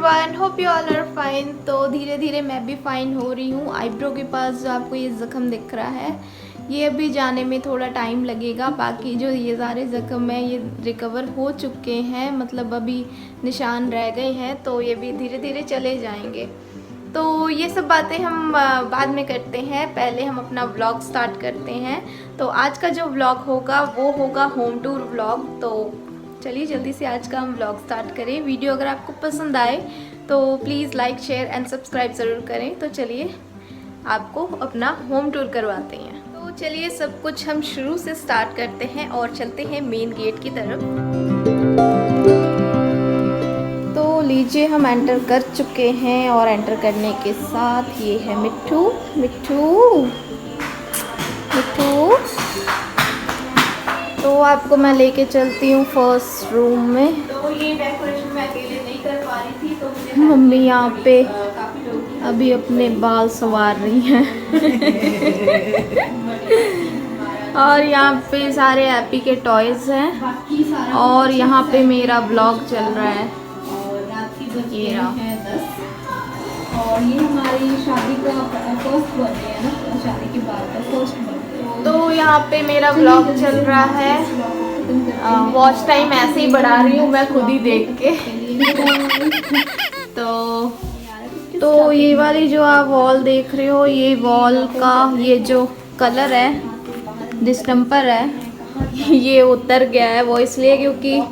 Everyone, hope you all are fine. तो धीरे धीरे मैं भी फाइन हो रही हूँ। आईब्रो के पास जो आपको ये ज़ख्म दिख रहा है, ये अभी जाने में थोड़ा टाइम लगेगा। बाकी जो ये सारे ज़ख्म हैं ये रिकवर हो चुके हैं, मतलब अभी निशान रह गए हैं, तो ये भी धीरे धीरे चले जाएंगे। तो ये सब बातें हम बाद में करते हैं, पहले हम अपना व्लॉग स्टार्ट करते हैं। तो आज का जो व्लॉग होगा वो होगा होम टूर व्लॉग। तो चलिए जल्दी से आज का हम व्लॉग स्टार्ट करें। वीडियो अगर आपको पसंद आए तो please like share and subscribe ज़रूर करें। तो चलिए आपको अपना होम टूर करवाते हैं। तो चलिए सब कुछ हम शुरू से स्टार्ट करते हैं और चलते हैं मेन गेट की तरफ। तो लीजिए हम एंटर कर चुके हैं और एंटर करने के साथ ये है मिट्ठू। मिट्ठू मिट्ठू तो आपको मैं लेके चलती हूँ फर्स्ट रूम में। तो ये डेकोरेशन मैं अकेले नहीं कर पा रही थी, तो मुझे मम्मी यहाँ पे अभी अपने बाल संवार रही हैं और यहाँ पे सारे हैप्पी के टॉयज हैं और यहाँ पे मेरा ब्लॉग चल रहा है। ये रहा। और ये हमारी शादी का फर्स्ट बर्थडे है ना, शादी के बाद का फर्स्ट बर्थडे। तो यहाँ पे मेरा ब्लॉग चल रहा है। वॉच टाइम ऐसे ही बढ़ा रही हूँ मैं खुद ही देख के तो ये वाली जो आप वॉल देख रहे हो, ये वॉल का ये जो कलर है, डिस्टेम्पर है, ये उतर गया है। वो इसलिए क्योंकि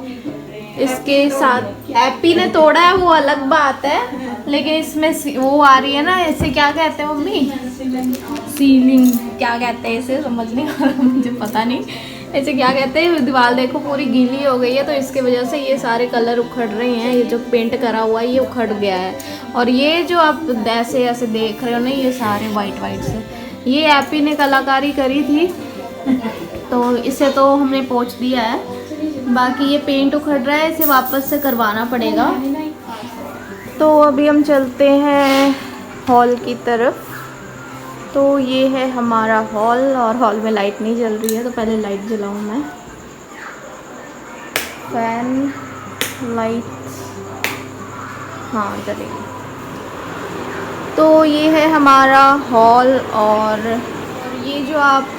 इसके साथ हैप्पी ने तोड़ा है, वो अलग बात है, लेकिन इसमें वो आ रही है ना, ऐसे क्या कहते हैं मम्मी, सीलिंग क्या कहते हैं इसे, समझ नहीं आ रहा मुझे, पता नहीं ऐसे क्या कहते हैं। दीवार देखो पूरी गीली हो गई है, तो इसके वजह से ये सारे कलर उखड़ रहे हैं। ये जो पेंट करा हुआ है ये उखड़ गया है। और ये जो आप ऐसे ऐसे देख रहे हो ना, ये सारे वाइट वाइट से, ये हैप्पी ने कलाकारी करी थी, तो इसे तो हमने पोंछ दिया है। बाकी ये पेंट उखड़ रहा है, इसे वापस से करवाना पड़ेगा। तो अभी हम चलते हैं हॉल की तरफ। तो ये है हमारा हॉल और हॉल में लाइट नहीं जल रही है, तो पहले लाइट जलाऊं मैं। फैन लाइट हाँ जलेगी। तो ये है हमारा हॉल और ये जो आप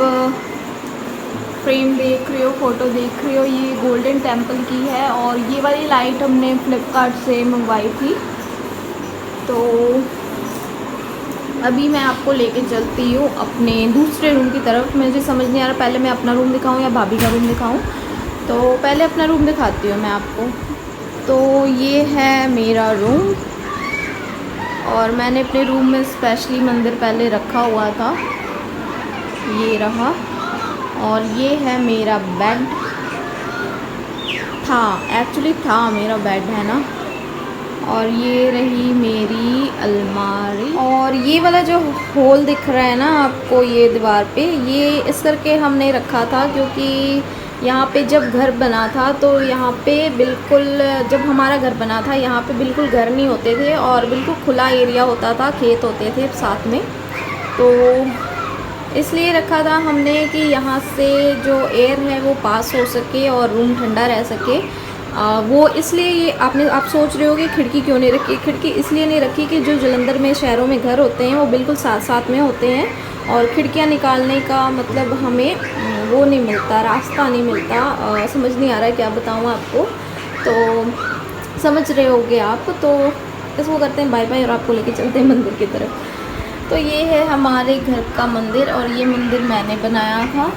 फ्रेम देख रहे हो, फ़ोटो देख रहे हो, ये गोल्डन टेम्पल की है। और ये वाली लाइट हमने फ्लिपकार्ट से मंगवाई थी। तो अभी मैं आपको लेके चलती हूँ अपने दूसरे रूम की तरफ। मुझे समझ नहीं आ रहा पहले मैं अपना रूम दिखाऊँ या भाभी का रूम दिखाऊँ। तो पहले अपना रूम दिखाती हूँ मैं आपको। तो ये है मेरा रूम और मैंने अपने रूम में स्पेशली मंदिर पहले रखा हुआ था, ये रहा। और ये है मेरा बेड, एक्चुअली था मेरा बेड है ना। और ये रही मेरी अलमारी। और ये वाला जो होल दिख रहा है ना आपको ये दीवार पे, ये इस करके हमने रखा था क्योंकि यहाँ पे जब घर बना था तो यहाँ पे बिल्कुल, जब हमारा घर बना था यहाँ पे बिल्कुल घर नहीं होते थे और बिल्कुल खुला एरिया होता था, खेत होते थे साथ में। तो इसलिए रखा था हमने कि यहाँ से जो एयर है वो पास हो सके और रूम ठंडा रह सके। वो इसलिए ये आप सोच रहे हो कि खिड़की क्यों नहीं रखी। खिड़की इसलिए नहीं रखी कि जो जलंधर में शहरों में घर होते हैं वो बिल्कुल साथ साथ में होते हैं और खिड़कियाँ निकालने का मतलब हमें वो नहीं मिलता, रास्ता नहीं मिलता। समझ नहीं आ रहा है क्या बताऊँ आपको, तो समझ रहे होगे आप। तो इसको करते हैं बाय बाय और आपको लेके चलते हैं मंदिर की तरफ। तो ये है हमारे घर का मंदिर और ये मंदिर मैंने बनाया था।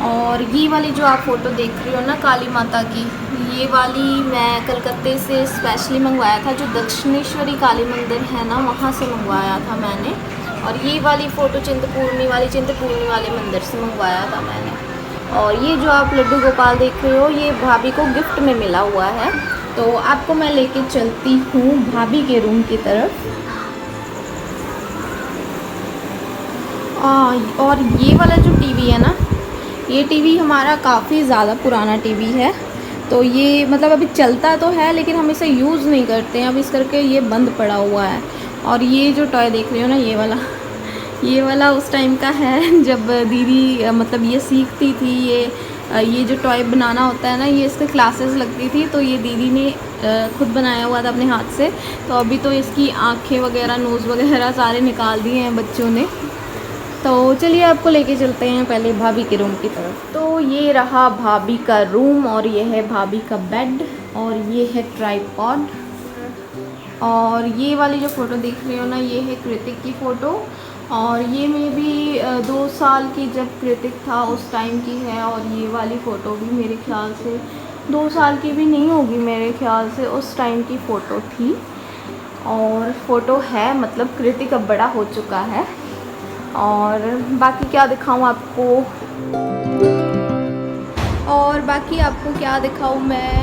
और ये वाली जो आप फ़ोटो देख रही हो ना काली माता की, ये वाली मैं कलकत्ते से स्पेशली मंगवाया था। जो दक्षिणेश्वरी काली मंदिर है ना, वहाँ से मंगवाया था मैंने। और ये वाली फ़ोटो चिंतपूर्णी वाले मंदिर से मंगवाया था मैंने। और ये जो आप लड्डू गोपाल देख रहे हो, ये भाभी को गिफ्ट में मिला हुआ है। तो आपको मैं लेके चलती हूँ भाभी के रूम की तरफ। और ये वाला जो टीवी है ना, ये टीवी हमारा काफ़ी ज़्यादा पुराना टीवी है। तो ये मतलब अभी चलता तो है लेकिन हम इसे यूज़ नहीं करते हैं, अब इस करके ये बंद पड़ा हुआ है। और ये जो टॉय देख रहे हो ना, ये वाला उस टाइम का है जब दीदी मतलब ये सीखती थी, ये ये जो टॉय बनाना होता है ना, ये इसके क्लासेस लगती थी, तो ये दीदी ने खुद बनाया हुआ था अपने हाथ से। तो अभी तो इसकी आँखें वगैरह, नोज़ वगैरह सारे निकाल दिए हैं बच्चों ने। तो चलिए आपको लेके चलते हैं पहले भाभी के रूम की तरफ। तो ये रहा भाभी का रूम और ये है भाभी का बेड और ये है ट्राइपॉड। और ये वाली जो फ़ोटो देख रहे हो ना, ये है कृतिक की फ़ोटो और ये में भी 2 साल की जब कृतिक था उस टाइम की है। और ये वाली फ़ोटो भी मेरे ख्याल से 2 साल की भी नहीं होगी, मेरे ख्याल से उस टाइम की फ़ोटो थी। और फ़ोटो है, मतलब कृतिक अब बड़ा हो चुका है। और बाकी क्या दिखाऊं आपको, और बाकी आपको क्या दिखाऊं मैं,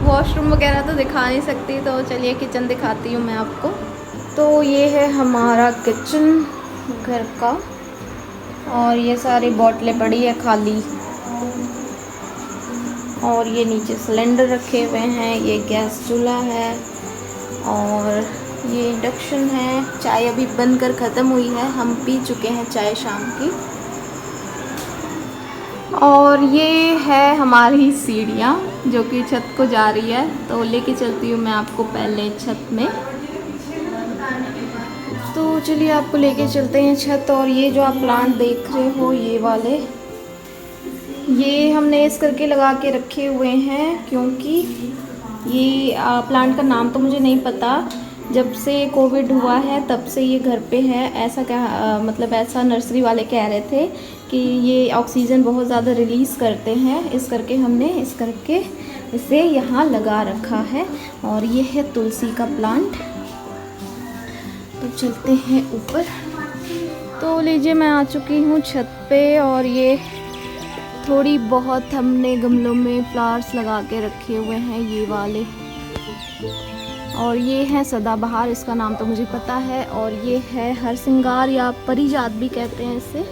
वॉशरूम वगैरह तो दिखा नहीं सकती, तो चलिए किचन दिखाती हूँ मैं आपको। तो ये है हमारा किचन घर का और ये सारी बोतलें पड़ी है खाली। और ये नीचे सिलेंडर रखे हुए हैं, ये गैस चूल्हा है और ये इंडक्शन है। चाय अभी बनकर ख़त्म हुई है, हम पी चुके हैं चाय शाम की। और ये है हमारी सीढ़ियाँ जो कि छत को जा रही है, तो लेके चलती हूँ मैं आपको पहले छत में। तो चलिए आपको लेके चलते हैं छत। और ये जो आप प्लांट देख रहे हो, ये वाले, ये हमने इस करके लगा के रखे हुए हैं क्योंकि ये प्लांट का नाम तो मुझे नहीं पता। जब से कोविड हुआ है तब से ये घर पे है, ऐसा क्या मतलब ऐसा नर्सरी वाले कह रहे थे कि ये ऑक्सीजन बहुत ज़्यादा रिलीज़ करते हैं, इस करके हमने इस करके इसे यहाँ लगा रखा है। और ये है तुलसी का प्लांट। तो चलते हैं ऊपर। तो लीजिए मैं आ चुकी हूँ छत पे और ये थोड़ी बहुत हमने गमलों में फ्लावर्स लगा के रखे हुए हैं, ये वाले। और ये है सदाबहार, इसका नाम तो मुझे पता है। और ये है हरसिंगार या परिजात भी कहते हैं इसे।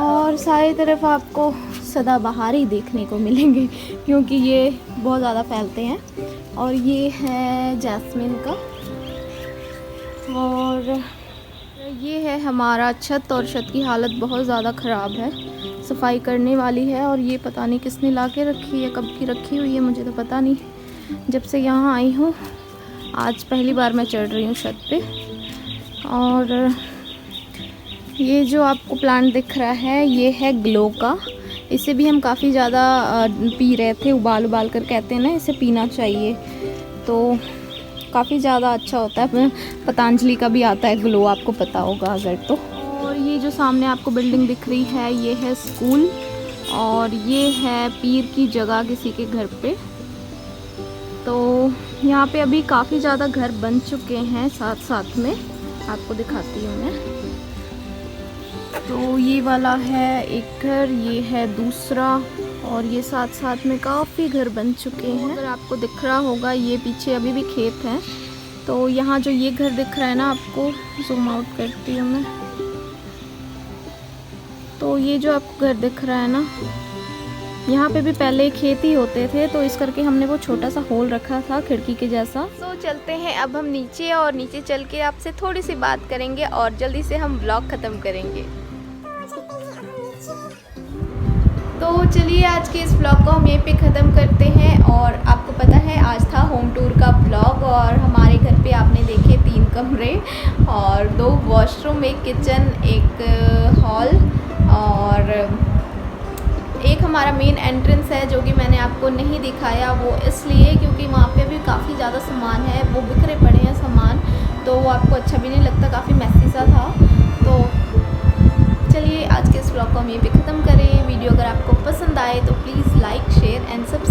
और सारी तरफ आपको सदाबहार ही देखने को मिलेंगे क्योंकि ये बहुत ज़्यादा फैलते हैं। और ये है जैस्मिन का। और ये है हमारा छत और छत की हालत बहुत ज़्यादा ख़राब है, सफाई करने वाली है। और ये पता नहीं किसने ला के रखी है, कब की रखी हुई है मुझे तो पता नहीं। जब से यहाँ आई हूँ आज पहली बार मैं चढ़ रही हूँ छत पे। और ये जो आपको प्लांट दिख रहा है ये है ग्लो का। इसे भी हम काफ़ी ज़्यादा पी रहे थे, उबाल उबाल कर, कहते हैं ना इसे पीना चाहिए, तो काफ़ी ज़्यादा अच्छा होता है। पतंजलि का भी आता है ग्लो, आपको पता होगा अगर तो। और ये जो सामने आपको बिल्डिंग दिख रही है ये है स्कूल और ये है पीर की जगह किसी के घर पे। तो यहाँ पे अभी काफ़ी ज़्यादा घर बन चुके हैं साथ साथ में, आपको दिखाती हूँ मैं। तो ये वाला है एक घर, ये है दूसरा और ये साथ साथ में काफ़ी घर बन चुके हैं। अगर आपको दिख रहा होगा ये पीछे अभी भी खेत हैं। तो यहाँ जो ये घर दिख रहा है ना, आपको जूम आउट करती हूँ मैं। तो ये जो आपको घर दिख रहा है ना, यहाँ पे भी पहले खेत ही होते थे, तो इस करके हमने वो छोटा सा होल रखा था खिड़की के जैसा। तो चलते हैं अब हम नीचे और नीचे चल के आपसे थोड़ी सी बात करेंगे और जल्दी से हम ब्लॉग ख़त्म करेंगे। तो चलिए आज के इस ब्लॉग को हम यहीं पे ख़त्म करते हैं। और आपको पता है आज था होम टूर का ब्लॉग और हमारे घर पे आपने देखे 3 कमरे और 2 वॉशरूम, एक किचन, एक हॉल और एक हमारा मेन एंट्रेंस है जो कि मैंने आपको नहीं दिखाया, वो इसलिए क्योंकि वहाँ पे भी काफ़ी ज़्यादा सामान है, वो बिखरे पड़े हैं सामान, तो वो आपको अच्छा भी नहीं लगता, काफ़ी मैसी सा था। तो चलिए आज के इस ब्लॉग को हम यहीं पे ख़त्म करें। वीडियो अगर आपको पसंद आए तो please like, share and subscribe